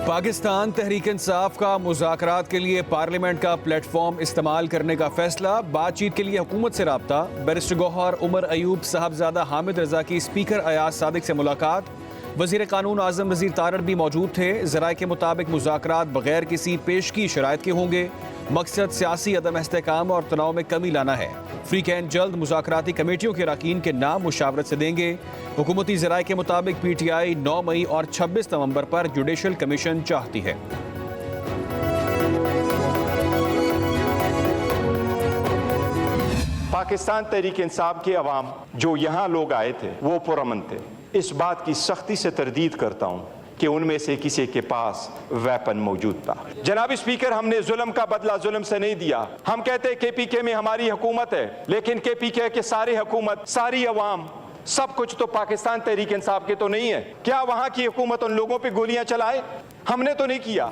पाकिस्तान तहरीक इंसाफ का मुज़ाकरात के लिए पार्लियामेंट का प्लेटफॉर्म इस्तेमाल करने का फैसला। बातचीत के लिए हुकूमत से राब्ता। बैरिस्टर गौहर उमर अयूब साहबजादा हामिद रजा की स्पीकर अयाज सादिक से मुलाकात। वज़ीर कानून आज़म वज़ीर तारड़ भी मौजूद थे। ज़राए के मुताबिक मुज़ाकरात बगैर किसी पेशगी शराइत के होंगे। मकसद सियासी अदम इस्तेहकाम और तनाव में कमी लाना है। फ्री कैन जल्द मुज़ाकराती कमेटियों के अरकान के नाम मुशावरत से देंगे। हुकूमती ज़राए के मुताबिक PTI 9 मई और 26 नवंबर पर जुडिशल कमीशन चाहती है। पाकिस्तान तहरीक इंसाफ के अवाम जो यहाँ लोग आए थे वो पुरअमन थे। इस बात की सख्ती से तरदीद करता हूँ कि उनमें से किसी के पास वेपन मौजूद था। जनाब स्पीकर, हमने जुल्म का बदला जुल्म से नहीं दिया। हम कहते हैं KPK में हमारी हुकूमत है, लेकिन KPK के सारी हुकूमत, सारी अवाम, सब कुछ तो पाकिस्तान तहरीक इंसाफ के तो नहीं है। क्या वहाँ की हुकूमत उन लोगों पे गोलियां चलाए? हमने तो नहीं किया।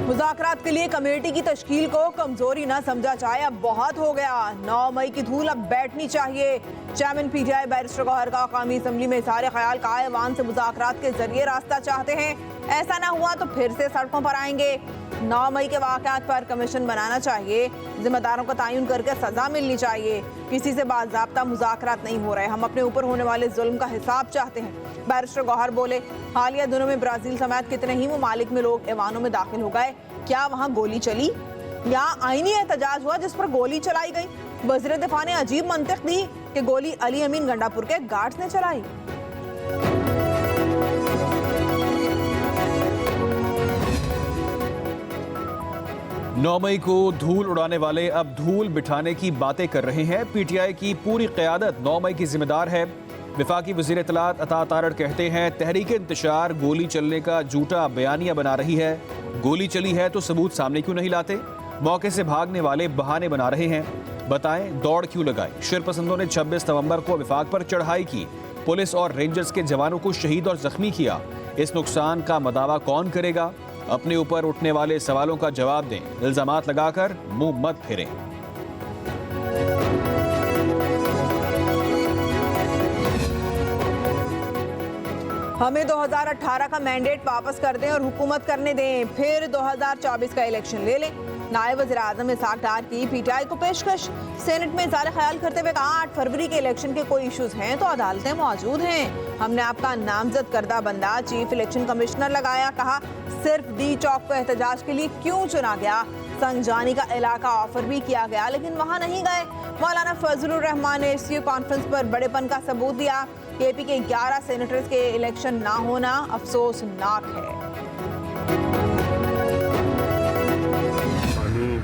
मुज़ाकरात के लिए कमेटी की तश्कील को कमजोरी ना समझा जाए, अब बहुत हो गया। 9 मई की धूल अब बैठनी चाहिए। चेयरमैन PTI बैरिस्टर गौहर का कौमी असम्बली में इज़हार ख्याल का ऐवान से मुज़ाकरात के जरिए रास्ता चाहते हैं। ऐसा ना हुआ तो फिर से सड़कों पर आएंगे। 9 मई के वाक़यात पर कमीशन बनाना चाहिए। जिम्मेदारों का तयन करके सजा मिलनी चाहिए। किसी से बाज़ाब्ता मुज़ाकरात नहीं हो रहे। हम अपने ऊपर होने वाले जुल्म का हिसाब चाहते हैं। बैरिस्टर गौहर बोले, हालिया दिनों में ब्राज़ील समेत कितने ही ममालिक में लोग ऐवानों में दाखिल हो गए। क्या वहाँ गोली चली? यहाँ आईनी एहतजाज हुआ जिस पर गोली चलाई गई। वज़ीर दिफा ने अजीब मंतिक दी कि गोली अली अमीन गंडापुर के गार्ड्स ने चलाई। नौ मई को धूल उड़ाने वाले अब धूल बिठाने की बातें कर रहे हैं। PTI की पूरी क़यादत 9 मई की जिम्मेदार है। वफाकी वज़ीर इत्तलात अता तारड़ कहते हैं, तहरीक इंतशार गोली चलने का झूठा बयानिया बना रही है। गोली चली है तो सबूत सामने क्यों नहीं लाते? मौके से भागने वाले बहाने बना रहे हैं। बताएं दौड़ क्यों लगाई? शरपसंदों ने 26 नवंबर को विफाक पर चढ़ाई की। पुलिस और रेंजर्स के जवानों को शहीद और जख्मी किया। इस नुकसान का मदावा कौन करेगा? अपने ऊपर उठने वाले सवालों का जवाब दें। इल्जामात लगाकर मुंह मत फेरें। हमें 2018 का मैंडेट वापस कर दें और हुकूमत करने दें, फिर 2024 का इलेक्शन ले लें। नायब वज़ीर आज़म इसाक डार की PTI को पेशकश। सेनेट में इज़हार ख्याल करते हुए कहा, 8 फरवरी के इलेक्शन के कोई इश्यूज हैं तो अदालतें मौजूद हैं। हमने आपका नामजद करदा बंदा चीफ इलेक्शन कमिश्नर लगाया। कहा, सिर्फ D चौक को एहतजाज के लिए क्यों चुना गया? संगजानी का इलाका ऑफर भी किया गया लेकिन वहाँ नहीं गए। मौलाना फजलुर रहमान ने SCO कॉन्फ्रेंस पर बड़ेपन का सबूत दिया। KP के 11 सेनेटर्स के इलेक्शन ना होना अफसोसनाक है।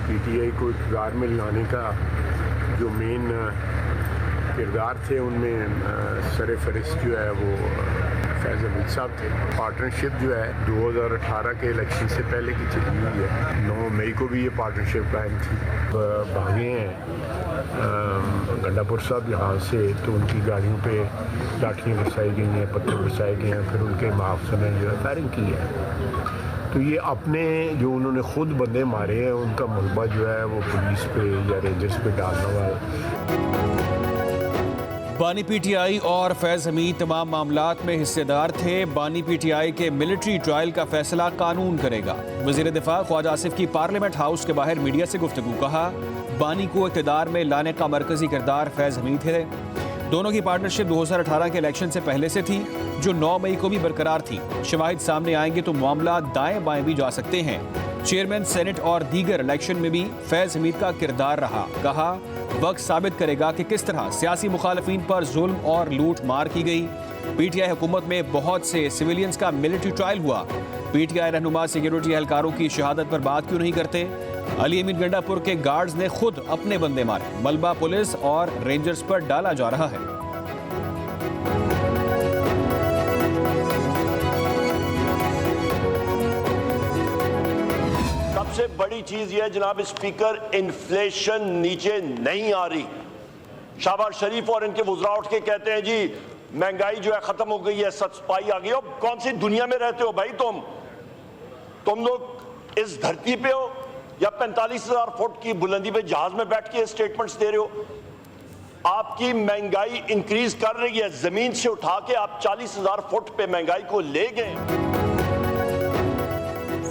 PTI को इक़्तिदार में लाने का जो मेन किरदार थे उनमें सरफ़हरिस्त जो है वो फैज़ हमीद साहब थे। पार्टनरशिप जो है 2018 के इलेक्शन से पहले की चली हुई है। 9 मई को भी ये पार्टनरशिप कायम थी। भागे हैं गंडापुर साहब यहाँ से तो उनकी गाड़ियों पे लाठियाँ बरसाई गई हैं, पत्थर बरसाए गए हैं, फिर उनके मुआवजे ने जो है फायरिंग की है। तो ये अपने जो उन्होंने खुद बंदे मारे हैं उनका मलबा जो है वो पुलिस पे या रेंजर्स पे डालने वाला। बानी PTI और फैज़ हमीद तमाम मामलात में हिस्सेदार थे। बानी PTI के मिलिट्री ट्रायल का फैसला कानून करेगा। वज़ीर दिफा ख्वाजा आसिफ की पार्लियामेंट हाउस के बाहर मीडिया से गुफ्तगू। कहा, बानी को इक़्तिदार में लाने का मरकजी किरदार फैज़ हमीद है। दोनों की पार्टनरशिप 2018 के इलेक्शन से पहले से थी, जो 9 मई को भी बरकरार थी। शवाहिद सामने आएंगे तो मामला दाएं बाएं भी जा सकते हैं। चेयरमैन सेनेट और दीगर इलेक्शन में भी फैज़ हमीद का किरदार रहा। कहा, वक्त साबित करेगा कि किस तरह सियासी मुखालफिन पर जुल्म और लूट मार की गई। PTI हुकूमत में बहुत से सिविलियंस का मिलिट्री ट्रायल हुआ। PTI रहनुमा सिक्योरिटी एहलकारों की शहादत पर बात क्यों नहीं करते? अली अमीन गंडापुर के गार्ड्स ने खुद अपने बंदे मारे। मलबा पुलिस और रेंजर्स पर डाला जा रहा है। सबसे बड़ी चीज यह है जनाब स्पीकर, इन्फ्लेशन नीचे नहीं आ रही। शहबाज शरीफ और इनके वुज़रा उठ के कहते हैं जी महंगाई जो है खत्म हो गई है, सस्पाई आ गई। अब कौन सी दुनिया में रहते हो भाई? तुम लोग इस धरती पे हो या 45,000 फुट की बुलंदी पे जहाज में बैठ के स्टेटमेंट्स दे रहे हो? आपकी महंगाई इंक्रीज कर रही है, जमीन से उठा के आप 40,000 फुट पे महंगाई को ले गए।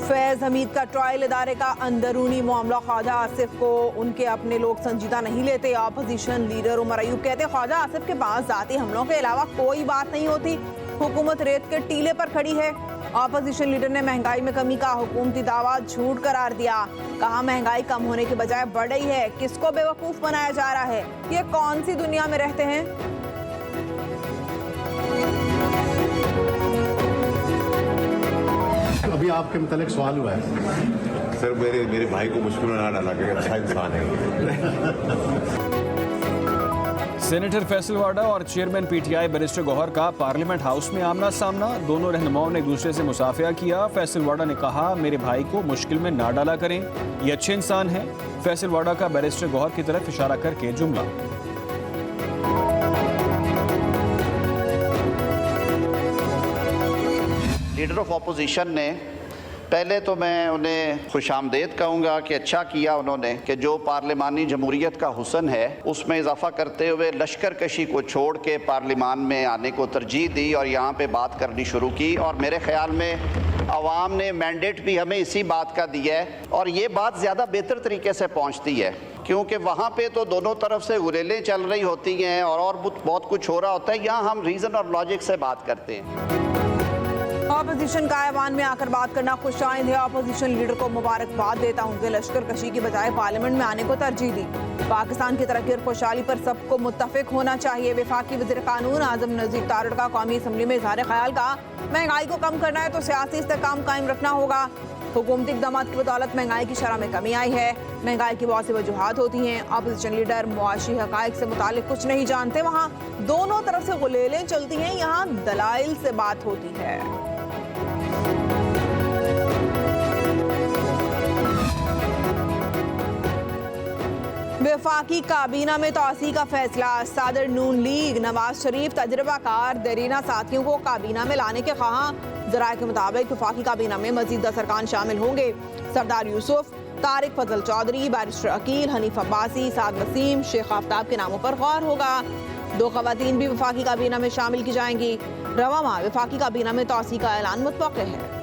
फैज हमीद का ट्रायल इदारे का अंदरूनी मामला। ख्वाजा आसिफ को उनके अपने लोग संजीदा नहीं लेते। अपोजिशन लीडर उमर अयूब कहते ख्वाजा आसिफ के पास जाती हमलों के अलावा कोई बात नहीं होती, हुकूमत रेत के टीले पर खड़ी है। अपोजिशन लीडर ने महंगाई में कमी का हुकूमती दावा झूठ करार दिया। कहा महंगाई कम होने के बजाय बढ़ रही है। किसको बेवकूफ बनाया जा रहा है? ये कौन सी दुनिया में रहते हैं? अभी आपके मुतालिक सवाल हुआ है सर, मेरे भाई को मुश्किल में ना डाला कि अच्छा इंसान है। सेनेटर फैसल वाडा और चेयरमैन पीटीआई बैरिस्टर गौहर का पार्लियामेंट हाउस में आमना सामना। दोनों रहनुमाओं ने एक दूसरे से मुसाफिया किया। फैसल वाडा ने कहा मेरे भाई को मुश्किल में ना डाला करें, ये अच्छे इंसान हैं। फैसल वाडा का बैरिस्टर गौहर की तरफ इशारा करके जुमला। लीडर ऑफ अपोजिशन ने पहले तो मैं उन्हें खुशामदेद कहूँगा कि अच्छा किया उन्होंने कि जो पार्लिमानी जमहूरियत का हुस्न है उसमें इजाफा करते हुए लश्कर कशी को छोड़ के पार्लिमान में आने को तरजीह दी और यहाँ पे बात करनी शुरू की। और मेरे ख्याल में आवाम ने मैंडेट भी हमें इसी बात का दिया है और ये बात ज़्यादा बेहतर तरीके से पहुँचती है, क्योंकि वहाँ पे तो दोनों तरफ से गुलेलें चल रही होती हैं और बहुत कुछ हो रहा होता है। यहाँ हम रीज़न और लॉजिक से बात करते हैं। अपोजिशन का ऐवान में आकर बात करना खुशाइंद है। अपोजिशन लीडर को मुबारकबाद देता हूँ कि लश्कर कशी की बजाय पार्लियामेंट में आने को तरजीह दी। पाकिस्तान की तरक्की और खुशहाली पर सबको मुत्तफिक होना चाहिए। वफाकी वज़ीर कानून आज़म नज़ीर तारड़ का कौमी असम्बली में इज़हार ख्याल का महंगाई को कम करना है तो सियासी इस्तेहकाम कायम रखना होगा। हुकूमती इक़दाम की बदौलत महंगाई की शरह में कमी आई है। महंगाई की बहुत सी वजूहात होती हैं। अपोजिशन लीडर मुआशी हक़ाइक़ से मुतालिक कुछ नहीं जानते। वहाँ दोनों तरफ से गुलेलें चलती हैं, यहाँ दलाइल से बात होती है। वफाकी काबीना में तोसी का फैसला। सदर नून लीग नवाज शरीफ तजर्बाकार देरीना साथियों को काबीना में लाने के ख्वाहां। ज़राए के मुताबिक वफाकी काबीना में मजीद 10 अरकान शामिल होंगे। सरदार यूसुफ, तारिक फजल चौधरी, बैरिस्टर अकील, हनीफ अब्बासी, साद वसीम, शेख आफ्ताब के नामों पर गौर होगा। 2 ख़वातीन भी वफाकी काबीना में शामिल की जाएंगी। रवा माह वफाकी काबीना में तोसी का ऐलान मुतवक्किल है।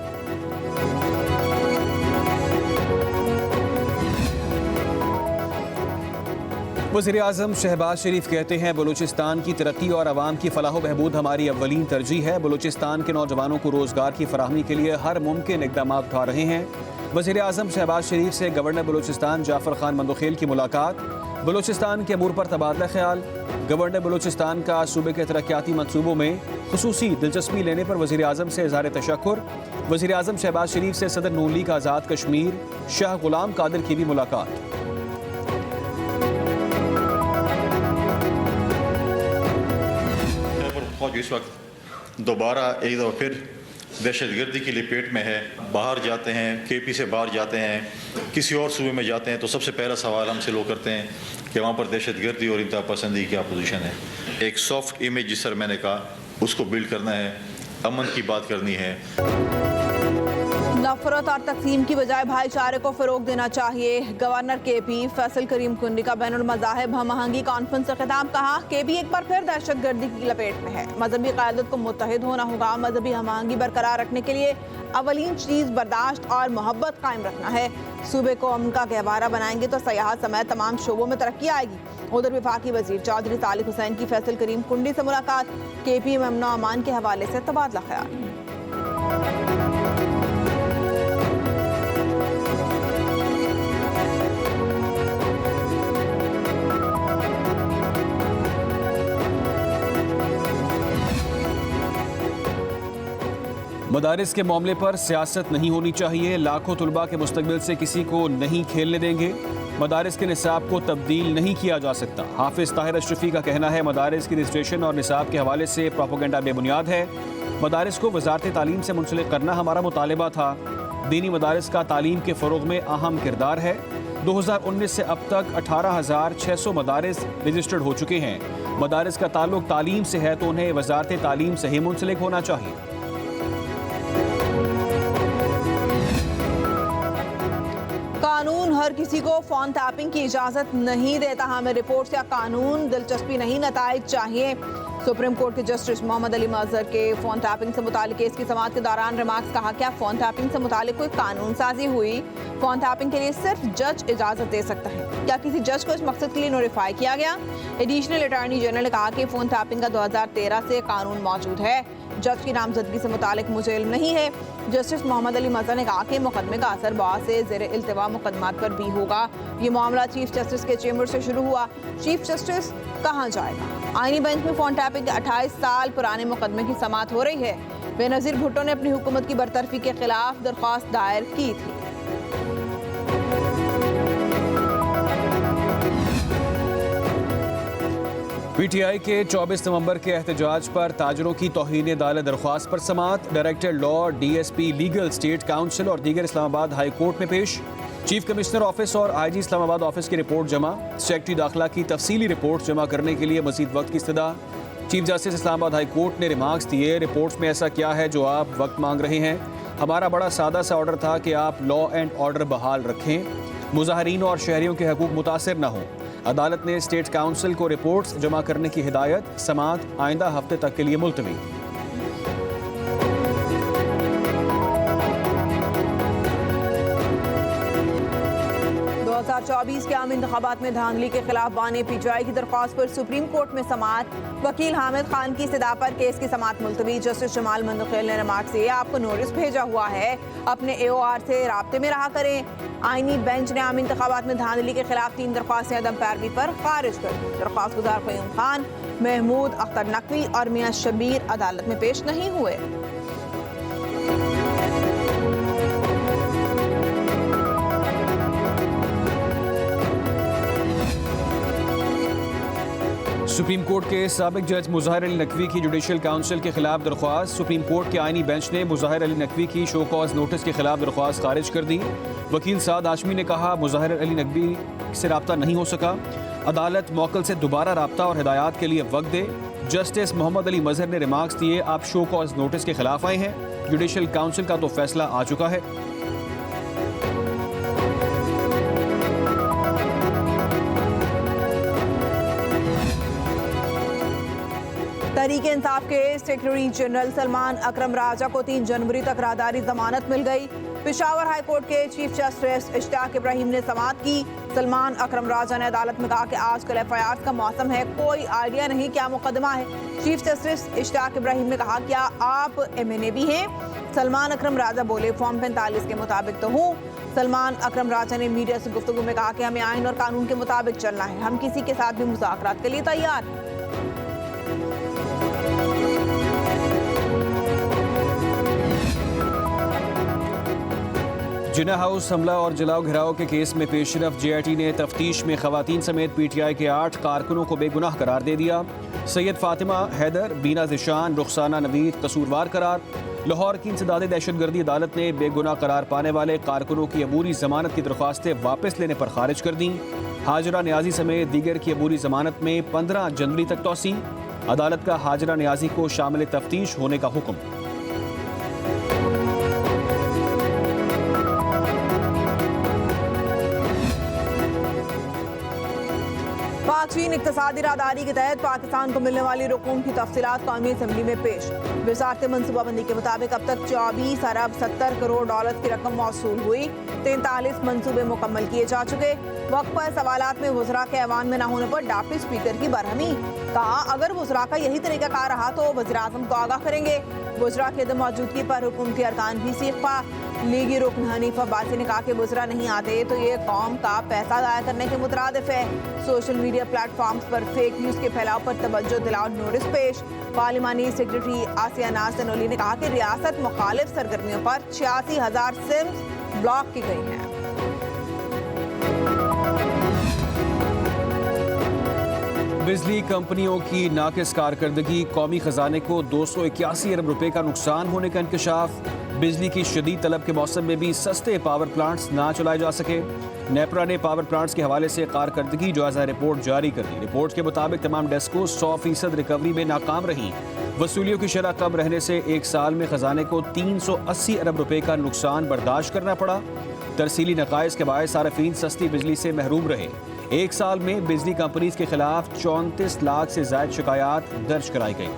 वज़ीर आज़म शहबाज शरीफ कहते हैं बलूचिस्तान की तरक्की और आवाम की फलाह बहबूद हमारी अव्वलीन तरजीह है। बलूचिस्तान के नौजवानों को रोज़गार की फराहमी के लिए हर मुमकिन इक़दाम उठा रहे हैं। वज़ीर आज़म शहबाज शरीफ से गवर्नर बलूचिस्तान जाफ़र खान मंदोखेल की मुलाकात। बलूचिस्तान के अमूर पर तबादला ख्याल। गवर्नर बलूचिस्तान का सूबे के तरक्याती मनसूबों में खुसूसी दिलचस्पी लेने पर वज़ीर आज़म से इज़हार तशक्कुर। वज़ीर आज़म शहबाज शरीफ से सदर नून लीग आज़ाद कश्मीर शाह गुलाम कादिर की भी मुलाकात। इस वक्त दोबारा एक दफ़ा फिर दहशतगर्दी की लपेट में है। बाहर जाते हैं, KP से बाहर जाते हैं, किसी और सूबे में जाते हैं तो सबसे पहला सवाल हमसे लोग करते हैं कि वहाँ पर दहशतगर्दी और इंतहा पसंदी क्या पोजीशन है। एक सॉफ्ट इमेज जिस तरह मैंने कहा उसको बिल्ड करना है, अमन की बात करनी है। नफरत और तकसीम की बजाय भाईचारे को फरोग देना चाहिए। गवर्नर KP फैसल करीम कुंडी का बैनुल मज़ाहिब हम आहंगी कॉन्फ्रेंस से खिताब। कहा KP एक बार फिर दहशतगर्दी की लपेट में है। मजहबी क़यादत को मुत्तहिद होना होगा। मजहबी हम आहंगी बरकरार रखने के लिए अवलीन चीज़ बर्दाश्त और मोहब्बत कायम रखना है। सूबे को अमन का गहवारा बनाएंगे तो सयाहत समेत तमाम शोबों में तरक्की आएगी। उधर वफाकी वजीर चौधरी तालिक हुसैन की फैसल करीम कुंडी से मुलाकात। KP में अमन अमान के हवाले से तबादला ख्याल। मदारिस के मामले पर सियासत नहीं होनी चाहिए। लाखों तुलबा के मुस्तकबिल से किसी को नहीं खेलने देंगे। मदारिस के निसाब को तब्दील नहीं किया जा सकता। हाफिज ताहिर अशरफी का कहना है मदारिस की रजिस्ट्रेशन और निसाब के हवाले से प्रोपेगेंडा बेबुनियाद है। मदारिस को वजारत तालीम से मुंसलिक करना हमारा मुतालिबा था। दीनी मदारिस का तालीम के फ़रोग में अहम किरदार है। 2019 से अब तक 18,600 मदारिस रजिस्टर्ड हो चुके हैं। मदारिस का ताल्लुक तालीम से है तो उन्हें वजारत तालीम से ही मुंसलिक होना चाहिए। कानून हर किसी को फोन टैपिंग की इजाजत नहीं देता। हमें रिपोर्ट या कानून दिलचस्पी नहीं, नताइज चाहिए। सुप्रीम कोर्ट के जस्टिस मोहम्मद अली मजहर के फोन टैपिंग से मुतालिक केस की समाअत के दौरान रिमार्क्स कहा, क्या फोन टैपिंग से मुतालिक कोई कानून साजी हुई? फोन टैपिंग के लिए सिर्फ जज इजाजत दे सकता है। क्या किसी जज को इस मकसद के लिए नोटिफाई किया गया? एडिशनल अटॉर्नी जनरल ने कहा कि फोन टैपिंग का 2013 से कानून मौजूद है। जज की नामजदगी से मुतालिक मुझे इल्म नहीं है। जस्टिस मोहम्मद अली मजहर ने कहा कि मुकदमे का असर बहुत से ज़ेर इल्तिवा मुकदमात पर भी होगा। ये मामला चीफ जस्टिस के चेंबर से शुरू हुआ। चीफ जस्टिस कहाँ जाएगा? आईनी बेंच में फोन टैपिंग के 28 साल पुराने मुकदमे की समाअत हो रही है। बेनज़ीर भुट्टो ने अपनी हुकूमत की बरतरफी के खिलाफ दरख्वास्त दायर की थी। पीटीआई के 24 नवंबर के एहतजाज पर ताजरों की तौहीन अदालत दरख्वास्त पर समाअत। Director law, DSP legal, state council और दीगर इस्लामाबाद हाई कोर्ट में पेश। चीफ कमिश्नर ऑफिस और आईजी इस्लामाबाद ऑफिस की रिपोर्ट जमा। सेक्रेटरी दाखिला की तफसीली रिपोर्ट जमा करने के लिए मजीद वक्त की इस्तदा। Chief justice Islamabad high court ने रिमार्क्स दिए, रिपोर्ट्स में ऐसा क्या है जो आप वक्त मांग रहे हैं? हमारा बड़ा सादा सा ऑर्डर था कि आप लॉ एंड ऑर्डर बहाल रखें, मुजाहरीन और शहरियों के हकूक मुतासिर न हों। अदालत ने स्टेट काउंसिल को रिपोर्ट्स जमा करने की हिदायत। समाअत आइंदा हफ्ते तक के लिए मुलतवी। के आम इंतखाबात में धांधली के खिलाफ बानी पीटीआई की दरख्वास्त पर सुप्रीम कोर्ट में समाअत। वकील हामिद खान की इस्तदा पर केस की समाअत मुलतवी। जस्टिस जमाल मंदखेल ने रिमार्क से आपको नोटिस भेजा हुआ है, अपने AOR से राब्ते में रहा करें। आईनी बेंच ने आम इंतखाबात में धांधली के खिलाफ 3 दरख्वास्तें अदम पैरवी पर खारिज कर दी। दरख्वास्त गुजार क़य्यूम खान, महमूद अख्तर नकवी और मियां शबीर अदालत में पेश नहीं हुए। सुप्रीम कोर्ट के साबिक जज मुज़ाहिर अली नकवी की जुडिशल काउंसिल के खिलाफ दरख्वास्त। सुप्रीम कोर्ट के आईनी बेंच ने मुज़ाहिर अली नकवी की शो कॉज नोटिस के खिलाफ दरख्वास्त खारिज कर दी। वकील साद हाशमी ने कहा, मुज़ाहिर अली नकवी से रब्ता नहीं हो सका। अदालत मौकल से दोबारा रब्ता और हिदायत के लिए वक्त दे। जस्टिस मोहम्मद अली मजहर ने रिमार्क्स दिए, आप शो कॉज नोटिस के खिलाफ आए हैं, जुडिशल काउंसिल का तो फैसला आ चुका है। तहरीक इंसाफ के सेक्रेटरी जनरल सलमान अकरम राजा को 3 जनवरी तक राहदारी जमानत मिल गई। पेशावर हाई कोर्ट के चीफ जस्टिस इश्तियाक इब्राहिम ने समाअत की। सलमान अकरम राजा ने अदालत में कहा कि आजकल FIR का मौसम है, कोई आइडिया नहीं क्या मुकदमा है। चीफ जस्टिस इश्तियाक इब्राहिम ने कहा, क्या आप MNA भी हैं? सलमान अकरम राजा बोले, फॉर्म 45 के मुताबिक तो हूँ। सलमान अकरम राजा ने मीडिया से गुफ्तगू में कहा कि हमें आइन और कानून के मुताबिक चलना है, हम किसी के साथ भी मुज़ाकरात के लिए तैयार हैं। जिना हाउस हमला और जलाओ घिराव के केस में पेशरफ। JIT ने तफ्तीश में खवातीन समेत PTI के 8 कारकुनों को बेगुनाह करार दे दिया। सैयद फातिमा हैदर, बीना ज़िशान, रुखसाना नवीद कसूरवार करार। लाहौर की इंसदादे दहशतगर्दी अदालत ने बेगुनाह करार पाने वाले कारकुनों की अबूरी जमानत की दरख्वास्तें वापस लेने पर खारिज कर दी। हाजरा न्याजी समेत दीगर की अबूरी जमानत में 15 जनवरी तक तौसी। अदालत का हाजरा न्याजी को शामिल तफ्तीश होने का हुक्म। चीन इक़्तिसादी राहदारी के तहत पाकिस्तान को मिलने वाली रकूम की तफसीलात कौमी असम्बली में पेश। वज़ारत मनसूबाबंदी के मुताबिक अब तक 24 अरब 70 करोड़ डॉलर की रकम मौसूल हुई। 43 मनसूबे मुकम्मल किए जा चुके। वक्त पर सवालात में वज़रा के ऐवान में न होने पर डिप्टी स्पीकर की बरहमी। कहा, अगर वज़रा का यही तरीक़ाकार रहा तो वज़ीर-ए-आज़म को आगाह करेंगे। वज़रा की अदम मौजूदगी पर हुकूमती अरकान भी सीखा। लीगी रुकन हनीफ अब्बासी ने कहा कि वज़रा नहीं आते तो ये कौम का पैसा ज़ाया करने के मुतरादिफ है। सोशल मीडिया प्लेटफॉर्म्स पर फेक न्यूज़ के फैलाव पर तवज्जो दिलाओ नोटिस पेश। पार्लिमानी सेक्रेटरी आसिया नाज तनोली ने कहा कि रियासत मुखालिफ सरगर्मियों पर 86,000 सिम्स ब्लॉक की गई हैं। बिजली कंपनियों की नाकिस कारकर्दगी, कौमी खजाने को 281 अरब रुपए का नुकसान होने का इंकशाफ। बिजली की शदीद तलब के मौसम में भी सस्ते पावर प्लांट्स ना चलाए जा सके। नेपरा ने पावर प्लांट्स के हवाले से कारकर्दगी जायजा रिपोर्ट जारी कर दी। रिपोर्ट के मुताबिक तमाम डेस्को 100% रिकवरी में नाकाम रही। वसूलियों की शरह कम रहने से एक साल में खजाने को 380 अरब रुपए का नुकसान बर्दाश्त करना पड़ा। तरसीली नकाइस के बायस सार्फिन सस्ती बिजली से महरूम रहे। एक साल में बिजली कंपनीज के खिलाफ 34 लाख से ज्यादा शिकायत दर्ज कराई गई।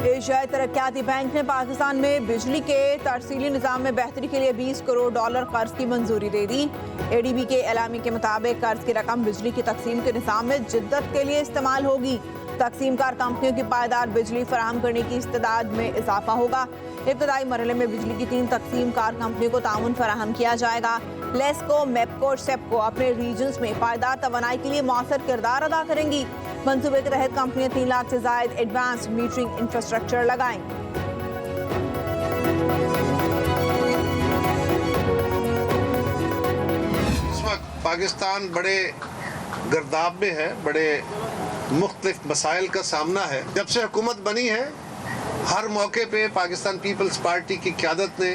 एशियाई तरक्याती बैंक ने पाकिस्तान में बिजली के तरसीली निज़ाम में बेहतरी के लिए $20 करोड़ कर्ज की मंजूरी दे दी। ADB के एलामी के मुताबिक कर्ज की रकम बिजली की तकसीम के निज़ाम में जिद्दत के लिए इस्तेमाल होगी। तकसीमकार कंपनियों की पायदार बिजली फराहम करने की इस्तेदाद में इजाफा होगा। इब्तदाई मरहले में बिजली की 3 तकसीमकार कंपनियों को ताउन फराहम किया जाएगा। लेस्को, मेपको और सेपको अपने रीजन्स में पायदार तवानाई के लिए मौसर किरदार अदा करेंगी। मंसूबे के तहत कंपनियां 3 लाख से जायद एडवांस मीटरिंग इंफ्रास्ट्रक्चर लगाएंगी। इस वक्त पाकिस्तान बड़े गर्दाब में है, बड़े मुख्तलिफ मसाइल का सामना है। जब से हुकूमत बनी है हर मौके पे पाकिस्तान पीपल्स पार्टी की क़यादत ने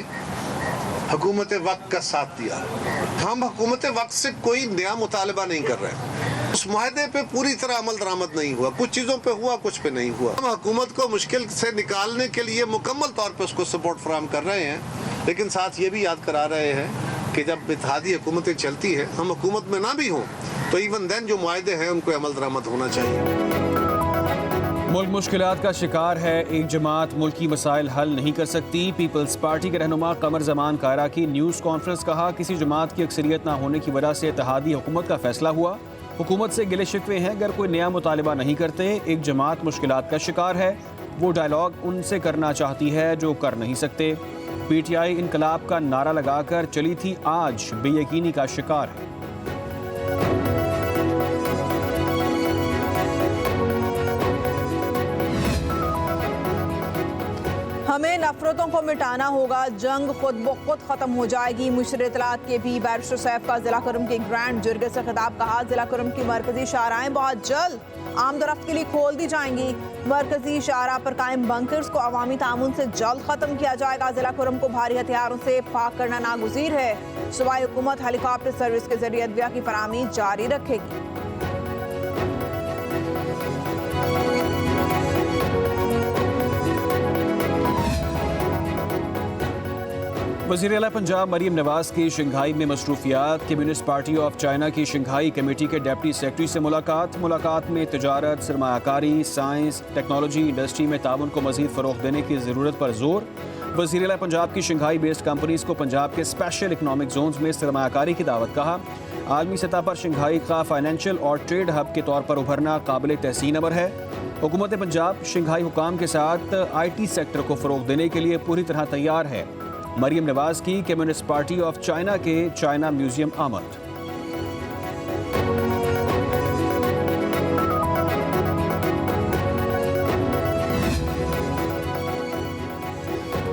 हुकूमत वक्त का साथ दिया। हम हुकूमत वक्त से कोई नया मुतालबा नहीं कर रहे हैं। उस मुआहदे पे पूरी तरह अमल दरामद नहीं हुआ, कुछ चीज़ों पे हुआ, कुछ पे नहीं हुआ। हम हुकूमत को मुश्किल से निकालने के लिए मुकम्मल तौर पे उसको सपोर्ट फराहम कर रहे हैं, लेकिन साथ ये भी याद करा रहे हैं कि जब इत्तेहादी हुकूमतें चलती है, हम हुकूमत में ना भी हों तो इवन देन जो मुआहदे हैं उनको अमल दरामद होना चाहिए। मुल्क मुश्किलात का शिकार है, एक जमात मुल्की मसाइल हल नहीं कर सकती। पीपल्स पार्टी के रहनुमा कमर जमान कायरा की न्यूज़ कॉन्फ्रेंस। कहा किसी जमात की अक्सरियत ना होने की वजह से इत्तेहादी हुकूमत का फैसला हुआ। हुकूमत से गिले शिकवे हैं, अगर कोई नया मुतालिबा नहीं करते। एक जमात मुश्किलात का शिकार है, वो डायलॉग उनसे करना चाहती है जो कर नहीं सकते। PTI इनकलाब का नारा लगाकर चली थी, आज बेयकीनी का शिकार है। हमें नफरतों को मिटाना होगा, जंग खुद ब खुद खत्म हो जाएगी। मुशर इत्तलात के भी बैरिस्टर सैफ का जिला कुरम के ग्रैंड जुर्गे से खिताब। कहा जिला कुरम की मरकजी शाहराएं बहुत जल्द आमदरफ्त के लिए खोल दी जाएंगी। मरकजी शाहरा पर कायम बंकर्स को अवामी तामुन से जल्द खत्म किया जाएगा। जिला कुरम को भारी हथियारों से पाक करना नागुज़ीर है। सूबाई हुकूमत हेलीकॉप्टर सर्विस के जरिए अदविया की फराहमी जारी रखेगी। वज़ीर आला पंजाब मरीम नवाज की शंघाई में मसरूफियात। कम्युनिस्ट पार्टी ऑफ चाइना की शंघाई कमेटी के डिप्टी सेक्रेटरी से मुलाकात में तजारत, सरमायाकारी, साइंस, टेक्नोलॉजी, इंडस्ट्री में ताउन को मज़ीद फ़रोग़ देने की ज़रूरत पर जोर। वज़ीर आला पंजाब की शंघाई बेस्ड कंपनीज़ को पंजाब के स्पेशल इकनॉमिक जोन्स में सरमायाकारी की दावत। कहा आलमी सतह पर शंघाई का फाइनेंशियल और ट्रेड हब के तौर पर उभरना काबिल तहसीन अमर है। हुकूमत पंजाब शंघाई हुकाम के साथ IT सेक्टर को फ़रोग़ देने के लिए पूरी तरह तैयार है। मरीम नवाज की कम्युनिस्ट पार्टी ऑफ चाइना के चाइना म्यूजियम आमद।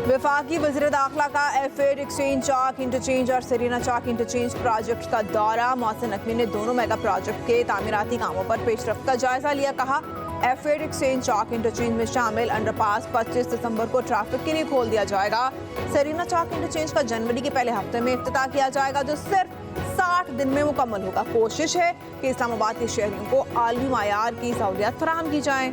वफाकी वज़ीर दाखिला का F8 एक्सचेंज चौक इंटरचेंज और सरीना चौक इंटरचेंज प्रोजेक्ट का दौरा। मोहसिन नकवी ने दोनों मेगा प्रोजेक्ट के तामीराती कामों पर पेशरफ्त का जायजा लिया। कहा F8 एक्सचेंज चौक इंटरचेंज में शामिल अंडरपास 25 दिसंबर को ट्रैफिक के लिए खोल दिया जाएगा। सरीना चौक इंटरचेंज का जनवरी के पहले हफ्ते में इफ्तिताह किया जाएगा, जो सिर्फ 60 दिन में मुकम्मल होगा। कोशिश है कि इस्लामाबाद के शहरियों को आलमी मायार की सहूलियत फराहम की जाए।